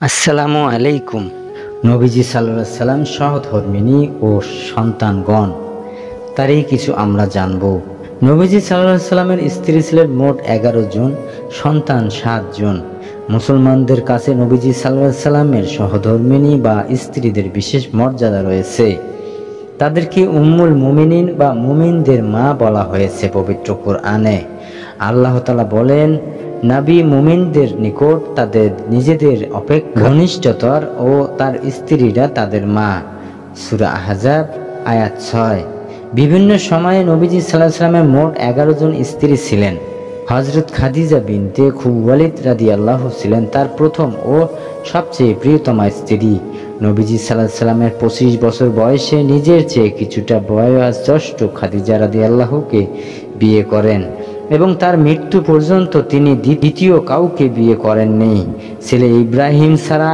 আসসালামু আলাইকুম। নবীজি সাল্লাল্লাহু আলাইহি সাল্লাম সহধর্মিণী ও সন্তানগণ, তারই কিছু আমরা জানব। নবীজি সাল্লাল্লাহু আলাইহি সাল্লামের স্ত্রী ছিলেন মোট 11 জন, সন্তান 7 জন। মুসলমানদের কাছে নবীজি সাল্লাল্লাহু আলাইহি সাল্লামের সহধর্মিণী বা স্ত্রীদের বিশেষ মর্যাদা রয়েছে। তাদেরকে উম্মুল মুমিনিন বা মুমিনদের মা বলা হয়েছে পবিত্র কোরআনে। আল্লাহ তাআলা বলেন, নবী মুমিনদের নিকট তাদের নিজেদের অপেক্ষা ঘনিষ্ঠতর ও তার স্ত্রীরা তাদের মা। সূরা আহজাব আয়াত 6। বিভিন্ন সময়ে নবীজি সাল্লাল্লাহু আলাইহি সাল্লামের মোট 11 জন স্ত্রী ছিলেন। হযরত খাদিজা বিনতে খুওয়াইলিদ রাদিয়াল্লাহু ছিলেন তার প্রথম ও সবচেয়ে প্রিয়তমা স্ত্রী। নবীজি সাল্লাল্লাহু আলাইহি সাল্লামের 25 বছর বয়সে নিজের চেয়ে কিছুটা বয়োজ্যেষ্ঠ খাদিজা রাদিয়াল্লাহুকে বিয়ে করেন এবং তার মৃত্যু পর্যন্ত তিনি দ্বিতীয় কাউকে বিয়ে করেননি। ছেলে ইব্রাহিম ছাড়া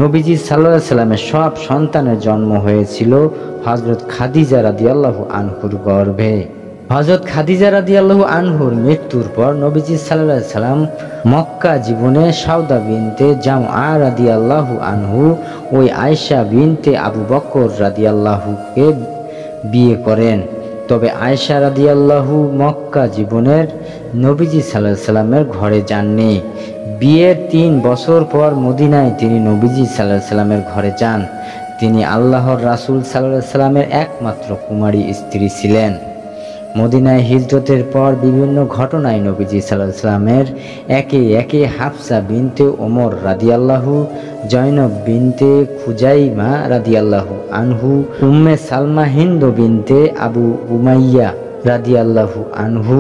নবীজি সাল্লাল্লাহু আলাইহি সাল্লামের সব সন্তানের জন্ম হয়েছিল হযরত খাদিজা রাদিয়াল্লাহু আনহুর গর্ভে। হযরত খাদিজা রাদিয়াল্লাহু আনহুর মৃত্যুর পর নবীজি সাল্লাল্লাহু আলাইহি সাল্লাম মক্কা জীবনে সাউদা বিনতে জামআ রাদিয়াল্লাহু আনহু ওই আয়েশা বিনতে আবু বকর রাদিয়াল্লাহুকে বিয়ে করেন। তবে আয়েশা রাদিয়াল্লাহু মক্কা জীবনের নবীজি সাল্লাল্লাহু আলাইহি সাল্লামের ঘরে যাননি। বিয়ের 3 বছর পর মদিনায় তিনি নবীজি সাল্লাল্লাহু আলাইহি সাল্লামের ঘরে যান। তিনি আল্লাহর রাসূল সাল্লাল্লাহু আলাইহি সাল্লামের একমাত্র কুমারী স্ত্রী ছিলেন। মদিনায় হিজরতের পর বিভিন্ন ঘটনায় নবীজি সাল্লাল্লাহু আলাইহি সাল্লামের একে একে হাফসা বিনতে ওমর রাদিয়াল্লাহু, জয়নব বিনতে খুজাইমা রাদিয়াল্লাহু আনহু, উম্মে সালমা হিন্দ বিনতে আবু উমাইয়া রাদিয়াল্লাহু আনহু,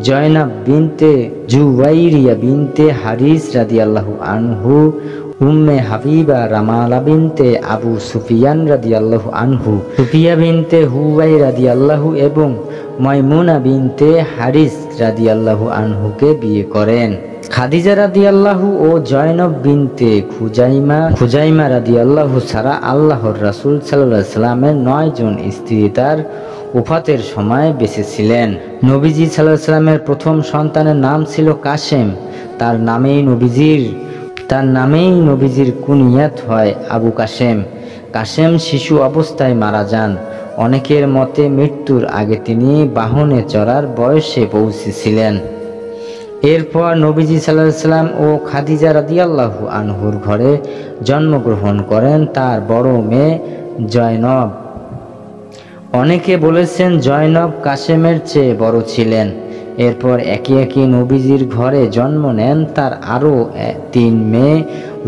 জয়নব বিনতে জুওয়াইরিয়া বিনতে হারিস রাদিয়াল্লাহু আনহু, উম্মে হাবিবা রামালা বিনতে আবু সুফিয়ান রাদিয়াল্লাহু আনহু, সুফিয়া বিনতে হুয়াই রাদিয়াল্লাহু এবং মাইমুনা বিনতে হারিস রাদিয়াল্লাহু আনহুকে বিয়ে করেন। খাদিজা রাদিয়াল্লাহু ও জয়নব বিনতে খুজাইমা রাদিয়াল্লাহু ছাড়া আল্লাহর রাসূল সাল্লাল্লাহু আলাইহি সাল্লামের 9 জন স্ত্রী তার ওফাতের সময় বেঁচে ছিলেন। নবীজি সাল্লাল্লাহু আলাইহি সাল্লামের প্রথম সন্তানের নাম ছিল কাসেম। তার নামেই নবীজির কুনিয়াত হয় আবু কাসেম। কাসেম শিশু অবস্থায় মারা যান। অনেকের মতে মৃত্যুর আগে তিনি বাহনে চড়ার বয়সে পৌঁছেছিলেন। এরপর নবীজি সাল্লাল্লাহু আলাইহি সাল্লাম ও খাদিজা রাদিয়াল্লাহু আনহুর ঘরে জন্মগ্রহণ করেন তার বড় মেয়ে জয়নব। অনেকে বলেছেন জয়নব কাসেমের চেয়ে বড় ছিলেন। এরপর একে একে নবীজির ঘরে জন্ম নেন তার আরও 3 মেয়ে,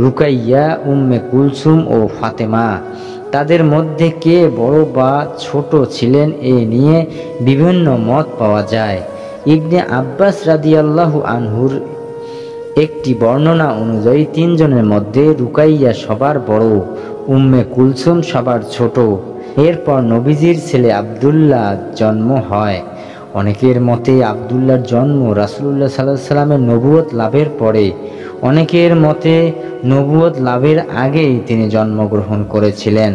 রুকাইয়া, উম্মে কুলসুম ও ফাতেমা। তাদের মধ্যে কে বড় বা ছোট ছিলেন এ নিয়ে বিভিন্ন মত পাওয়া যায়। ইবনে আব্বাস রাদিয়াল্লাহু আনহুর একটি বর্ণনা অনুযায়ী 3 জনের মধ্যে রুকাইয়া সবার বড়, উম্মে কুলসুম সবার ছোট। এরপর নবীজির ছেলে আব্দুল্লাহ জন্ম হয়। অনেকের মতে আব্দুল্লাহর জন্ম রাসূলুল্লাহ সাল্লাল্লাহু আলাইহি সাল্লামের নবুয়ত লাভের পরে, অনেকের মতে নবুয়ত লাভের আগেই তিনি জন্মগ্রহণ করেছিলেন।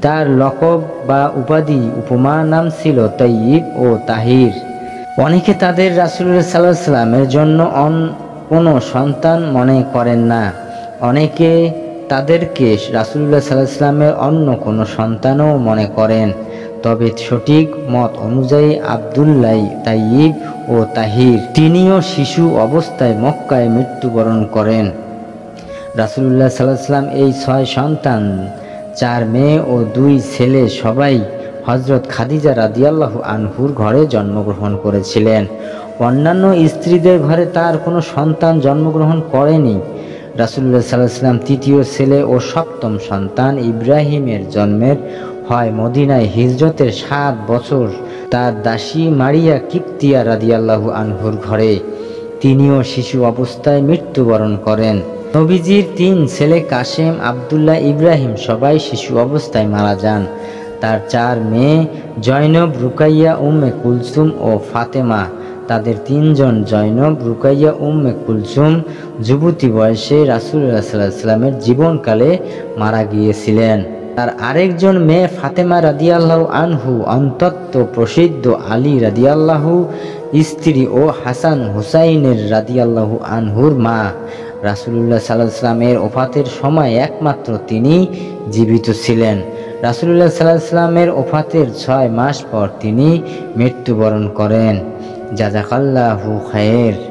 তার লকব বা উপাধি উপমা নাম ছিল তাইয়িব ও তাহির। অনেকে তাদের রাসূলুল্লাহ সাল্লাল্লাহু আলাইহি সাল্লামের জন্য কোনো সন্তান মনে করেন না। অনেকে তাদেরকে রাসূলুল্লাহ সাল্লাল্লাহু আলাইহি সাল্লামের অন্য কোনো সন্তানও মনে করেন। তবে সঠিক মত অনুযায়ী আব্দুল্লাহ তাইয়িব ও তাহির। তিনিও শিশু অবস্থায় মক্কায় মৃত্যুবরণ করেন। রাসূলুল্লাহ সাল্লাল্লাহু আলাইহি সাল্লাম এই 6 সন্তান, 4 মেয়ে ও 2 ছেলে সবাই হযরত খাদিজা রাদিয়াল্লাহু আনহুর ঘরে জন্মগ্রহণ করেছিলেন। অন্যান্য স্ত্রীদের ঘরে তার কোনো সন্তান জন্মগ্রহণ করেনি। রাসূলুল্লাহ সাল্লাল্লাহু আলাইহি সাল্লাম তৃতীয় ছেলে ও সপ্তম সন্তান ইব্রাহিমের জন্মের হয় মদিনায় হিজরতের 7 বছর তার দাসী মারিয়া কিপ্তিয়া রাদিয়াল্লাহু আনহুর ঘরে। তিনিও শিশু অবস্থায় মৃত্যুবরণ করেন। নবীজির 3 ছেলে কাসেম, আব্দুল্লাহ, ইব্রাহিম সবাই শিশু অবস্থায় মারা যান। তার 4 মেয়ে জয়নব, রুকাইয়া, উম্মে কুলসুম ও ফাতেমা। তাদের 3 জন জয়নব, রুকাইয়া, উম্মে কুলসুম যুবতী বয়সে রাসূলুল্লাহ সাল্লাল্লাহু আলাইহি সাল্লামের জীবনকালে মারা গিয়েছিলেন। তার আরেকজন মেয়ে ফাতেমা রাদিয়াল্লাহু আনহু অন্তত প্রসিদ্ধ আলী রাদিয়াল্লাহু স্ত্রী ও হাসান হুসাইনের রাদিয়াল্লাহু আনহুর মা। রাসূলুল্লাহ সাল্লাল্লাহু আলাইহি ওয়াসাল্লামের ওফাতের সময় একমাত্র তিনি জীবিত ছিলেন। রাসূলুল্লাহ সাল্লাল্লাহু আলাইহি ওয়াসাল্লামের ওফাতের 6 মাস পর তিনি মৃত্যুবরণ করেন। জাযাকাল্লাহু খায়র।